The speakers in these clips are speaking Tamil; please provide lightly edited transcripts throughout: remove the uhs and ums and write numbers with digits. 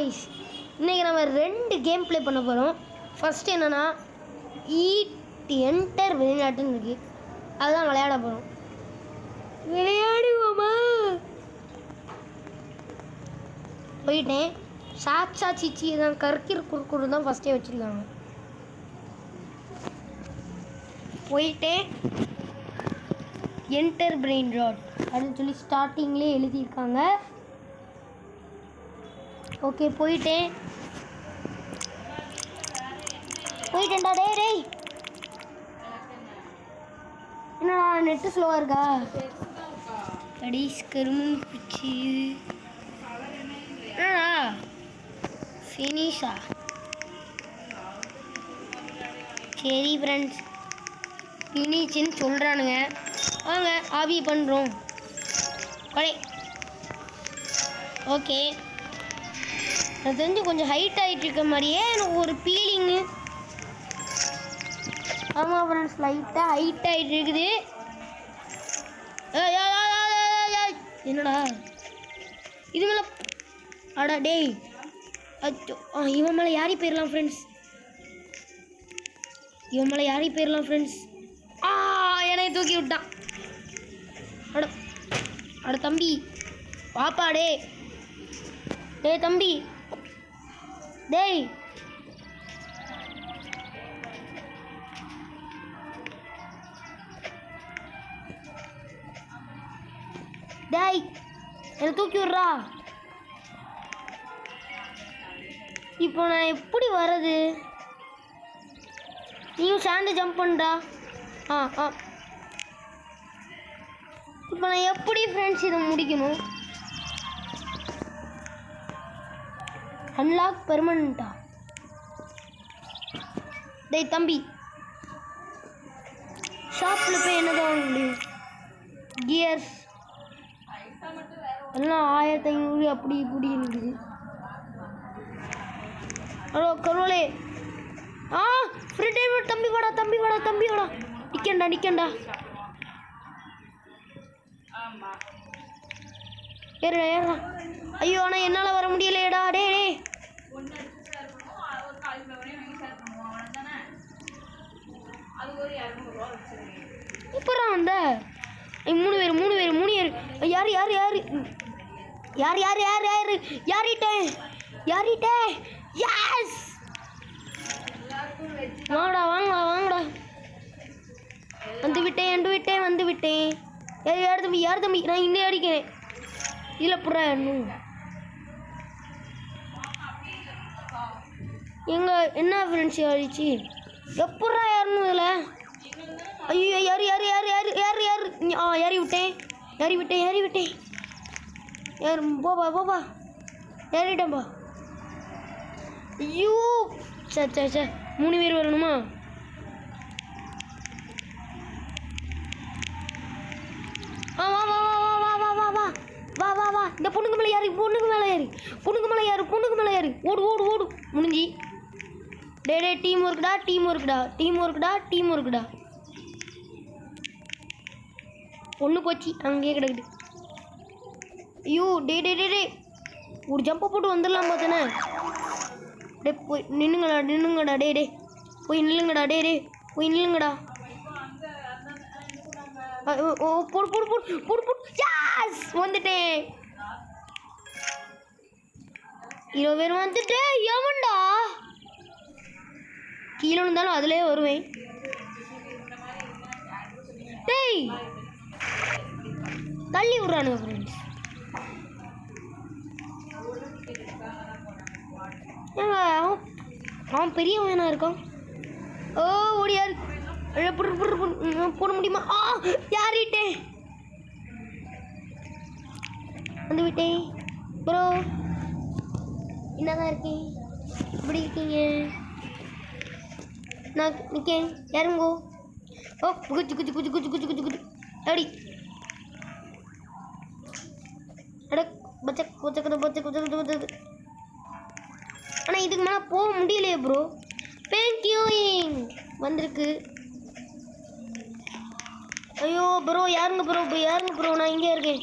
காய்ஸ், இன்றைக்கி நம்ம 2 கேம் ப்ளே பண்ண போகிறோம். ஃபஸ்ட்டு என்னென்னா என்டர் வெளிநாட்டுன்னு இருக்குது, அதுதான் விளையாட போகிறோம். விளையாடுவோமா? போயிட்டேன். சாச்சா சிச்சி தான் கற்கிற குறுக்குறு தான் ஃபஸ்ட்டே வச்சுருக்காங்க. போயிட்டேன். என்டர் பிரெயின் ராட் அப்படின்னு சொல்லி ஸ்டார்டிங்லேயே எழுதியிருக்காங்க. ஓகே, போயிட்டேன்டா. டேய் என்னடா நெட்டு ஸ்லோவாக இருக்கா? கடைஸ் கருமன் பிச்சு என்னடா ஃபினிஷா? சரி ஃப்ரெண்ட்ஸ், ஃபினிஷ்ன்னு சொல்கிறானுங்க. வாங்க ஆபி பண்ணுறோம். கொடை. ஓகே, அது தெரிஞ்சு கொஞ்சம் ஹைட் ஆகிட்டு இருக்க மாதிரியே எனக்கு ஒரு ஃபீலிங்கு. ஆமாம் ஃப்ரெண்ட்ஸ், லைட்டாக ஹைட் ஆகிட்டு இருக்குது. என்னடா இது மேலே? அடா டேய், அச்சோ, இவன் மேலே யாரி போயிடலாம் ஃப்ரெண்ட்ஸ். என்னை தூக்கி விட்டான். அட தம்பி பாப்பா. டேய் தம்பி, டேய் என்னை தூக்கி விட்றா. இப்போ நான் எப்படி வர்றது? நீயும் சேர்ந்து ஜம்ப் பண்ணுறா. இப்போ நான் எப்படி ஃப்ரெண்ட்ஸ் இதை முடிக்கணும்? அன்லாக் பெர்மனண்டா? டேய் தம்பி, ஷாப்பில் போய் என்ன வாங்க முடியும்? கியர்ஸ் எல்லாம் 1500 அப்படி இப்படி இருக்குது. ஹலோ கரோலே. Free time. தம்பி வாடா. நிற்கண்டா. ஏறா. ஐயோ, ஆனால் என்னால் வர முடியலையேடா. டே இப்போடா வந்த 3 பேர். யாரிட்டே? யாஸ், வாங்கடா. வந்து விட்டேன். யார் தம்பி? நான் இன்னும் அடிக்கிறேன். இல்லை புறா இன்னும் என்ன ஃப்ரெண்ட்ஸ் ஆயிடுச்சு? எப்படா யாருன்னு இதில்? ஐயோ, யார்? ஏறி விட்டேன். போப்பா. ஏறிட்டேன்ப்பா. ஐயோ, சே 3 பேர் வரணுமா? வா. இந்த பொண்ணுக்கு மேலே ஏறு. ஓடு. முடிஞ்சி. டே டீம் ஒர்க்குடா. ஒன்று போச்சு, அங்கேயே கிடக்குது. ஐயோ, டே ஒரு ஜம்பை போட்டு வந்துடலாம் பார்த்தானே. போய் நின்னுங்கடா. டே போய் நில்லுங்கடா. போடு. யாஸ், வந்துட்டேன். 20 பேர் வந்துட்டு. எவன்டா கீழே இருந்தாலும் அதுலேயே வருவேன். டேய் தள்ளி விட்றானுங்க ஃப்ரெண்ட்ஸ். அவன் பெரியவனா இருக்கான். ஓடியாரு. போட முடியுமா? யாரிட்டே வந்து விட்டேன் ப்ரோ. என்னதான் இருக்கேன்? எப்படி இருக்கீங்க? நான் நிற்கேன். யாருங்கோ? குச்சு அப்படி பச்சை. ஆனால் இதுக்கு மேலே போக முடியலையே ப்ரோ. பேங்கியூயிங் வந்திருக்கு. ஐயோ ப்ரோ, யாருங்க ப்ரோ? நான் இங்கே இருக்கேன்.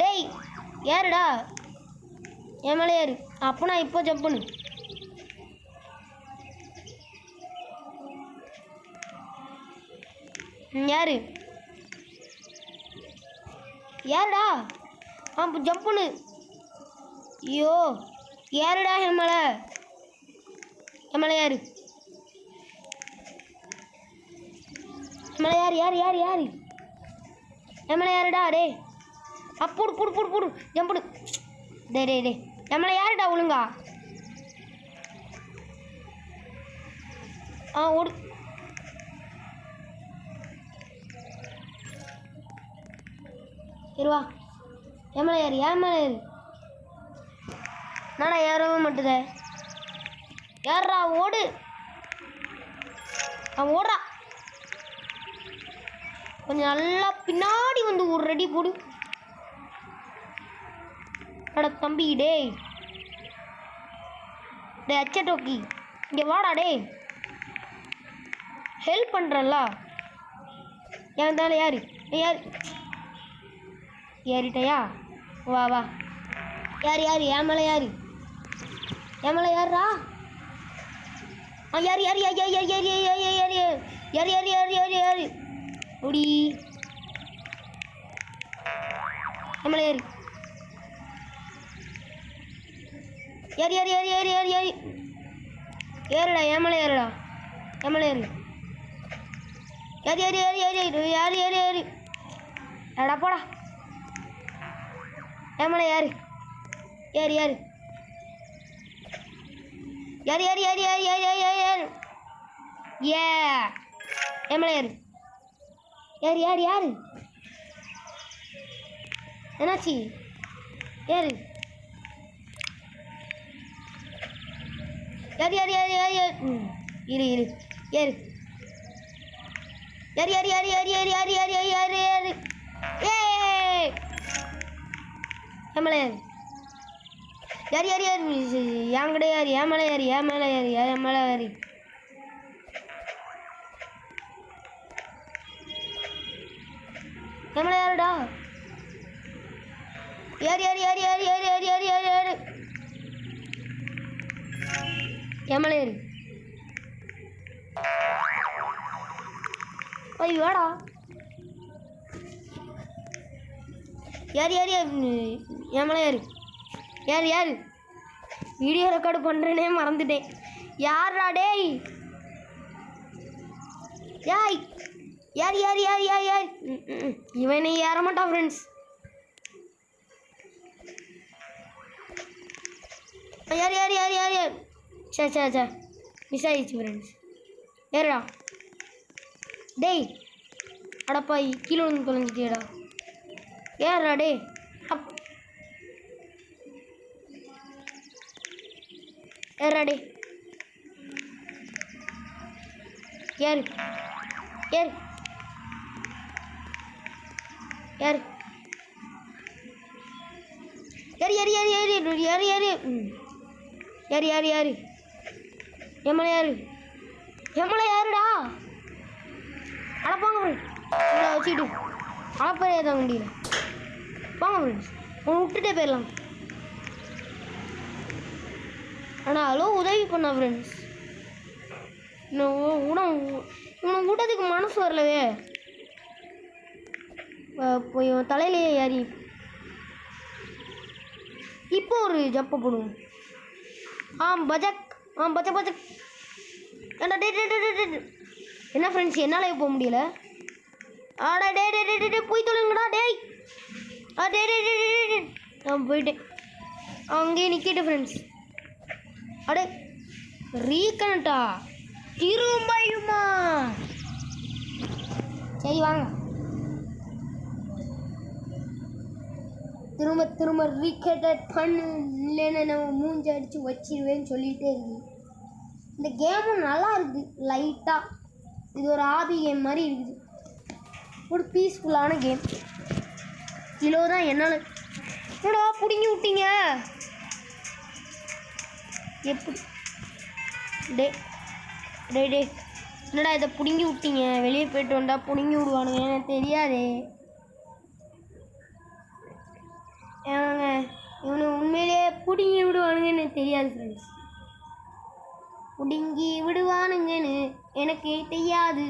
டேய் யாருடா என் மேலே ஏறு. அப்போ நான் இப்போ ஜம்ப் பண்ணு. யாரு யாருடா? ஜம்ப் பண்ணு. ஐயோ யாருடா என் மேலே யாரு? யார் யார் யார் யார் என் மேலே யாருடா? டே போடு போடு போடு போடு ஜம்ப் பண்ணு. டே டே டே என் மேலே யாருடா ஒழுங்கா? ஓடு. இருவா என் மேலே ஏறு. ஏன் மேலே ஏறு. நானா ஏறவே மாட்டுதே. யாரா? ஓடு. அவன் ஓடுறா. கொஞ்சம் நல்லா பின்னாடி வந்து ஒரு ரெடி போடு. அட தம்பி டேய் டே அச்ச டோக்கி இங்கே வாடா. டே ஹெல்ப் பண்ணுறல்ல என் தானே. யார் யார் ஏறிட்டையா? வா வா. யார் யார் என் மேலே யார்? என் மேலே யாரா? யார் யார் யார் யார் யார் யார் யார் யார் யார் யார் யார் யார் யார் ஓடி என் மேலே யார்? யார் யார் யார் யார் யார் யார் ஏறுடா. என் மேலே ஏறுடா. என் மேலே ஏறு. யார் யார் யார் யார் யார் யார் யார் எடா போடா. என் மேலே யார்? யார் யார் யார் யார் யார் யார் யார் யார் யார் யார் ஏ என் மேலே யார்? யார் யார் யார் என்னாச்சு? யார் யார் யார் யார் யார் யார் இரு இரு யார் யார் யார் யார் யார் யார் யார் யார் யார் யார் யார் ஏ என் மேலே யார்? யார் யார் யார் என் கிடையாது. என் மேலே யார்? என் மேலே யார்? என் மேலே யார்? என் மேலே யாருடா? யார் யார் யார் யார் யார் யார் யார் யார் யார் என் மேலே யார்? ஐயோடா யார் யார் யார் என் மேலே யார்? யார் யார்? வீடியோ ரெக்கார்டு பண்ணுறேனே மறந்துட்டேன். யாரா டேய்? யாய் யார் யார் யார் யார் யார் இவனை ஏற மாட்டான் ஃப்ரெண்ட்ஸ். யார் யார் யார் யார் யார் சே சே சே மிஸ் ஆயிடுச்சு ஃப்ரெண்ட்ஸ். ஏறா டேய். அடப்பாய் கீழே வந்து தொலைஞ்சிட்டியடா. ஏறா டே. ஏறா டே. ஏறு ஏறு ஏறு யார் யார் யார் யார் யார் யார் யார் யார் யார் எம்மளை யார்? எம்மளை யாருடா? அடப்பாங்க ஃப்ரெண்ட்ஸ் வச்சுக்கிட்டு அடப்பறையே தான் முடியல. வாங்க ஃப்ரெண்ட்ஸ் உன்னை விட்டுட்டே போயிடலாம். ஆனால் அவ்வளோ உதவி பண்ணா ஃப்ரெண்ட்ஸ். இவனை விட்டதுக்கு மனசு வரலவே. போய் இவன் தலையிலேயே ஏறி இப்போ ஒரு ஜப்பை போடுவோம். பஜக் பச்சக் பச்சக். ஏண்டா டே டே டே டே என்ன ஃப்ரெண்ட்ஸ் என்னால் போக முடியல. ஆடா டே டே டே டே போய் தொலைங்கடா டேய். டே டே டே டே நான் போயிட்டேன். அங்கேயே நிற்கிட்டு ஃப்ரெண்ட்ஸ். அடே ரீகனட்டா திரும்பியுமா? சரி வாங்க திரும்ப திரும்ப ரீகனெக்ட் பண்ணு, இல்லைன்னா நம்ம மூஞ்சி அடித்து வச்சிருவேன்னு சொல்லிகிட்டே இருக்கு. இந்த கேமும் நல்லா இருக்குது லைட்டாக. இது ஒரு ஹாபி கேம் மாதிரி இருக்குது. ஒரு பீஸ்ஃபுல்லான கேம். கிலோ தான் என்னால் என்னடா பிடுங்கி விட்டீங்க எப்படி? டே டே டே என்னடா இதை பிடுங்கி விட்டீங்க? வெளியே போய்ட்டு வந்தால் பிடுங்கி விடுவானுங்க எனக்கு தெரியாதே. எனக்கு தெரியாது ஃப்ரெண்ட்ஸ். ஒடுங்கி விடுவானுங்கன்னு எனக்கு தெரியாது.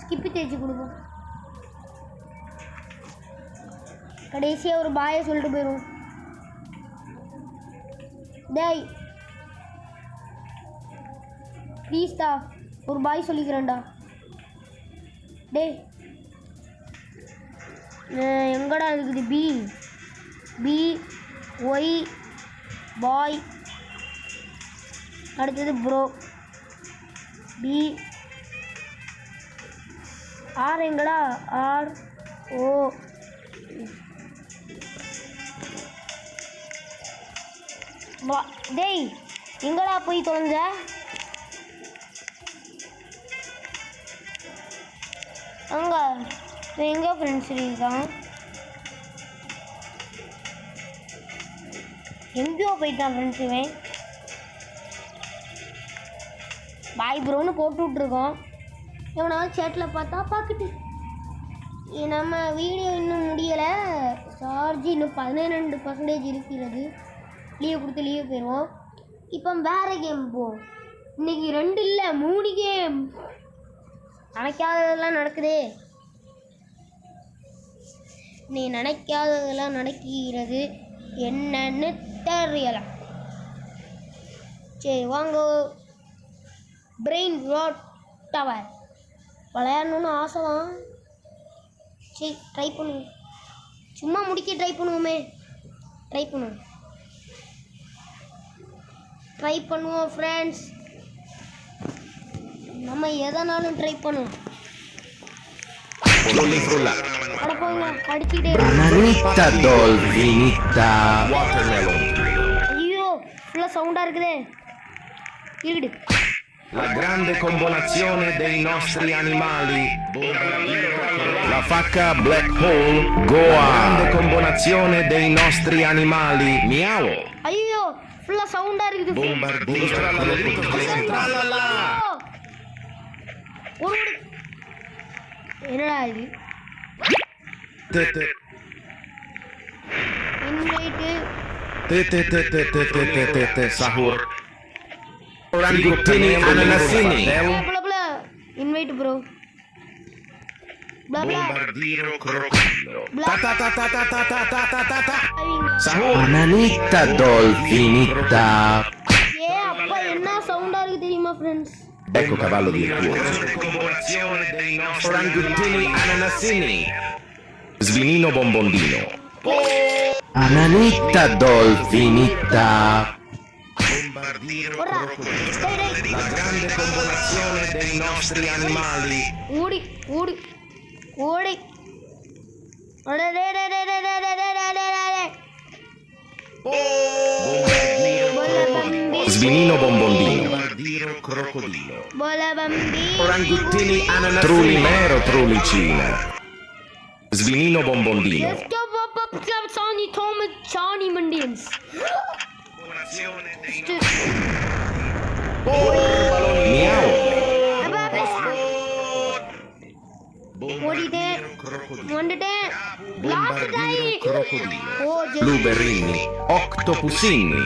ஸ்கிப்பு தேய்ச்சி கொடுப்போம். கடைசியாக ஒரு பாயை சொல்லிட்டு போயிடுவோம். டேய் ப்ளீஸ்டா ஒரு பாய் சொல்லிக்கிறேன்டா. டேய் எங்கடா இருக்குது? பி ஒய் பாய். அடுத்தது ப்ரோ. பி ஆர் எங்கடா? ஆர் ஓ. டேய் எங்கடா போய் தொலைஞ்ச? அங்க எங்கே ஃப்ரெண்ட்ஸ் இருக்கான்? எங்கேயோ போயிட்டான் ஃப்ரெண்ட்ஸ். இவன் பாய் ப்ரோன்னு போட்டு விட்ருக்கோம். இவனாவது சேட்டில் பார்த்தா பார்த்துட்டு நம்ம வீடியோ இன்னும் முடியலை. சார்ஜ் இன்னும் 12% இருக்கிறது. லீவ் கொடுத்து லீவ் போயிடுவோம். இப்போ வேறு கேம் போவோம். இன்றைக்கி 2 இல்லை 3 கேம். நினைக்காததெல்லாம் நடக்குதே. நீ நினைக்காததெல்லாம் நடக்கிறது. என்னன்னு தெரியலாம். சரி வாங்க. பிரெயின் ராட் டவர் விளையாடணுன்னு ஆசைதான். சரி ட்ரை பண்ணுவோம். சும்மா முடிக்க ட்ரை பண்ணுவோமே. ட்ரை பண்ணுவோம் ஃப்ரெண்ட்ஸ். நம்ம எதனாலும் ட்ரை பண்ணுவோம். ஐயோ ஃபுல்லா சவுண்டா இருக்குதே. இருடு. La grande combinazione dei nostri animali. La facca black hole goa. La grande combinazione dei nostri animali. Miau. ஐயோ ஃபுல்லா சவுண்டா இருக்குது. Bombardino. என்னடா இது? Invite. Sahur. Orangutini ananasini. Invite bro. Bombardino crocodilo. Sahur. Ananita dolfinita. அப்பா என்ன சவுண்டா இருக்கு தெரியுமா friends? Ecco cavallo virtuoso. Orangutini ananasini. Svinino bombondino. Ananita dolfinita. Bombardino crocodilo. La grande combinazione dei nostri animali. Udi. Svinino bombondino. Crocodilo. Orangutini ananasini. Trulli nero trullicina. Svinino bombondino. Johnny Mandians. Miau. Blueberrini. Octopusini.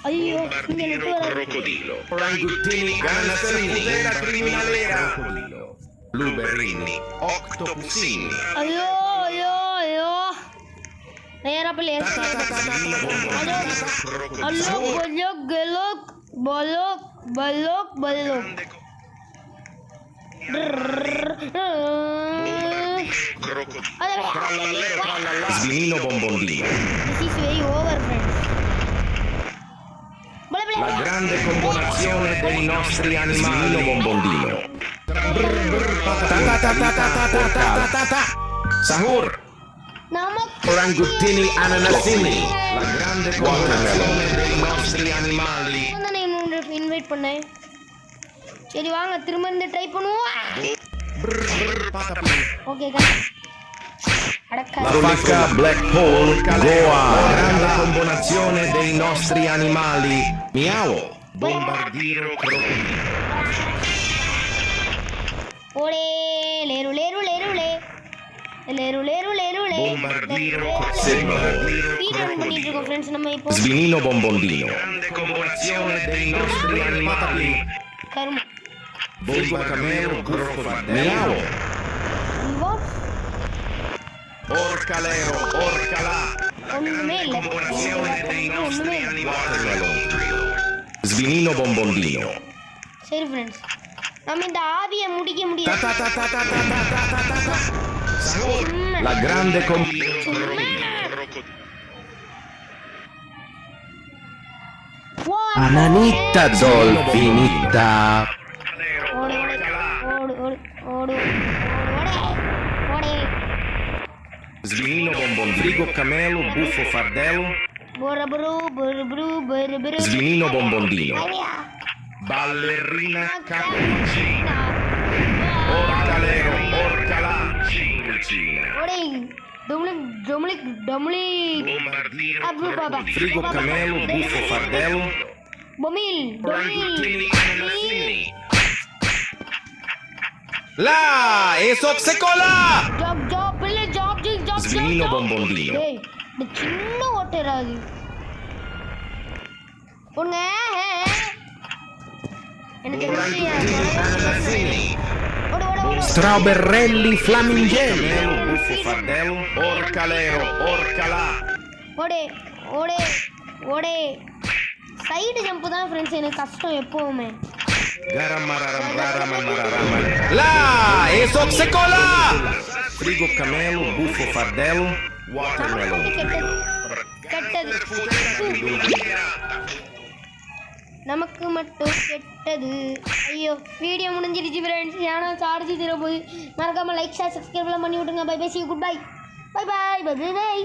ஐயோ Crocodilo. Orangutini ananasini. Criminalera. Blueberrini. Octopusini. ஐயோ நேரா பிளேஸ். ஹலோ பலோக் Svinino bombondino. This is very over friends. La grande combinazione dei nostri animali. Svinino bombondino. Sahur. Orangutini ananasini. La grande combinazione dei nostri animali. Invite பண்ணேன். சரி வாங்க திரும்ப இந்த ட்ரை பண்ணுவோம். Okay guys. La facca black hole goa. La grande combinazione dei nostri animali. Miau. Bombardino crocodilo. ஓலே லேரு bombardiro, ஸ்பீட் ரன் பண்ணிட்டு இருக்கோம் ஃப்ரெண்ட்ஸ் நம்ம இப்போ. Svinino bombondino. Grande convolazione dei nostri animali. கரும்பு Volvo camelo, gruffo fardello. Miau. What Orcalero, orcalà. ஒண்ணுமே இல்ல ஒண்ணுமே இல்ல. Svinino bombondino. சரி ஃப்ரெண்ட்ஸ் நம்ம இந்த ஆவியை முடிக்க Ta முடியாது. ta ta ta ta ta ta ta ta ta ta. La grande Ananita dolfinita. ஓடு ஓடு ஓடு ஓடு ஓடு. Svinino bombondrigo, camelo, buffo fardello. Borabru borabru borabru. Svinino bombondino. Aia. Ballerina cappuccina. Orcalero, orcalà. Cincina. ஓடே டம்ளிக் டம்ளிக் டம்ளிக். Bombardino. அப்ரு பாபா. Frigo, camelo, buffo fardello. பொமில் Orangutini, பொமில். ananas. La esoxecola. ஜாப் ஜாப் இல்ல ஜாப் ஜாப். Svinino bombondino. டேய் இந்த சின்ன ஓட்டராது உங்க எனக்கு Orangutini, ஓடு ஓடு ஓடு. Strawberrelli flaminghelli. Camelo, buffo fardello. Orcalero, orcalà. ஓடே ஓடே ஓடே. சைடு ஜம்ப் தான் ஃப்ரெண்ட்ஸ் எனக்கு கஷ்டம் எப்பவுமே. La esoxecola. Frigo, camelo, buffo fardello. Watermelon. கெட்டது நமக்கு மட்டும் கெட்டது. ஐயோ வீடியோ முடிஞ்சிருச்சு ஃப்ரெண்ட்ஸ். ஏன்னா சார்ஜ் தர போய் மறக்காம லைக் ஷேர் சப்ஸ்கிரைப்லாம் பண்ணி விட்டுங்க. Bye bye see good bye bye bye bye bye by.